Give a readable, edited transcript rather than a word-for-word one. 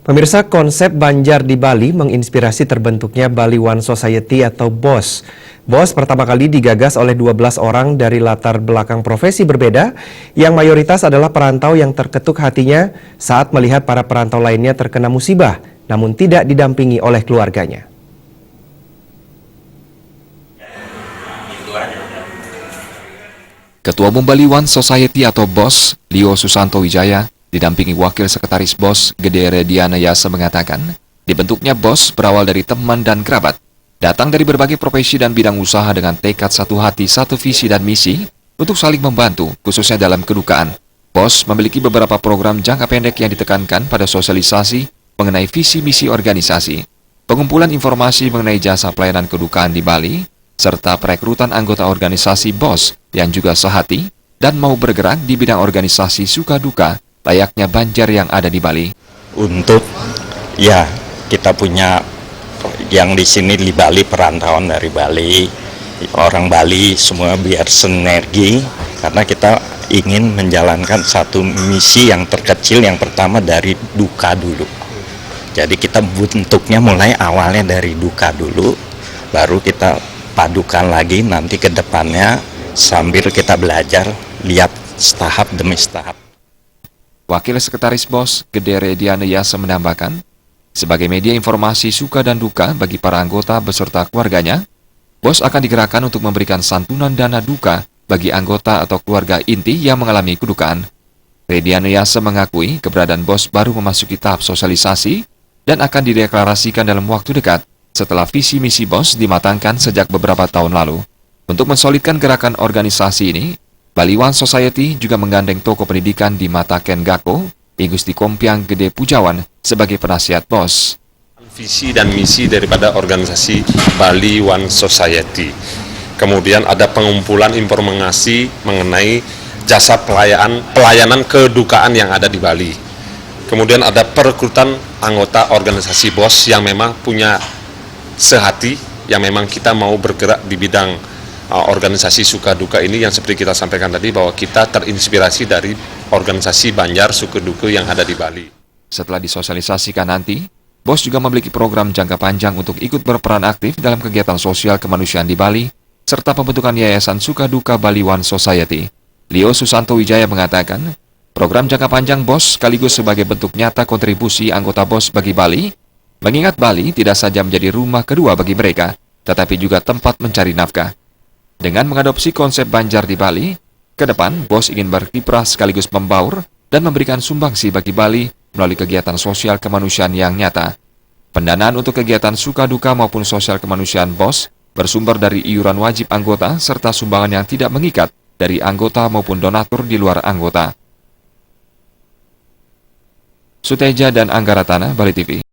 Pemirsa, konsep Banjar di Bali menginspirasi terbentuknya Bali One Society atau BOS. BOS pertama kali digagas oleh 12 orang dari latar belakang profesi berbeda, yang mayoritas adalah perantau yang terketuk hatinya saat melihat para perantau lainnya terkena musibah, namun tidak didampingi oleh keluarganya. Ketua Umum Bali One Society atau BOS, Lio Susanto Wijaya, didampingi Wakil Sekretaris BOS, Gede Rediana Yasa mengatakan, dibentuknya BOS berawal dari teman dan kerabat, datang dari berbagai profesi dan bidang usaha dengan tekad satu hati, satu visi dan misi untuk saling membantu, khususnya dalam kedukaan. BOS memiliki beberapa program jangka pendek yang ditekankan pada sosialisasi mengenai visi misi organisasi, pengumpulan informasi mengenai jasa pelayanan kedukaan di Bali, serta perekrutan anggota organisasi BOS yang juga sehati dan mau bergerak di bidang organisasi suka duka layaknya Banjar yang ada di Bali. Untuk kita punya yang di sini di Bali, perantauan dari Bali, orang Bali semua biar sinergi karena kita ingin menjalankan satu misi yang terkecil, yang pertama dari duka dulu. Jadi kita bentuknya mulai awalnya dari duka dulu, baru kita padukan lagi nanti ke depannya sambil kita belajar lihat tahap demi tahap. Wakil Sekretaris BOS, Gede Rediana Yasa menambahkan, sebagai media informasi suka dan duka bagi para anggota beserta keluarganya, BOS akan digerakkan untuk memberikan santunan dana duka bagi anggota atau keluarga inti yang mengalami kedukaan. Rediana Yasa mengakui keberadaan BOS baru memasuki tahap sosialisasi dan akan dideklarasikan dalam waktu dekat setelah visi misi BOS dimatangkan sejak beberapa tahun lalu. Untuk mensolidkan gerakan organisasi ini, Bali One Society juga menggandeng toko pendidikan di mata Ken Gako, I Gusti Kompiang Gede Pujawan sebagai penasihat BOS. Visi dan misi daripada organisasi Bali One Society. Kemudian ada pengumpulan informasi mengenai jasa pelayanan kedukaan yang ada di Bali. Kemudian ada perekrutan anggota organisasi BOS yang memang punya sehati, yang memang kita mau bergerak di bidang organisasi suka duka ini, yang seperti kita sampaikan tadi bahwa kita terinspirasi dari organisasi Banjar suka duka yang ada di Bali. Setelah disosialisasikan nanti, BOS juga memiliki program jangka panjang untuk ikut berperan aktif dalam kegiatan sosial kemanusiaan di Bali, serta pembentukan Yayasan Suka Duka Bali One Society. Lio Susanto Wijaya mengatakan, program jangka panjang BOS sekaligus sebagai bentuk nyata kontribusi anggota BOS bagi Bali, mengingat Bali tidak saja menjadi rumah kedua bagi mereka, tetapi juga tempat mencari nafkah. Dengan mengadopsi konsep Banjar di Bali, ke depan BOS ingin berkiprah sekaligus membaur dan memberikan sumbangsi bagi Bali melalui kegiatan sosial kemanusiaan yang nyata. Pendanaan untuk kegiatan suka duka maupun sosial kemanusiaan BOS bersumber dari iuran wajib anggota serta sumbangan yang tidak mengikat dari anggota maupun donatur di luar anggota. Suteja dan Anggaratana, Bali TV.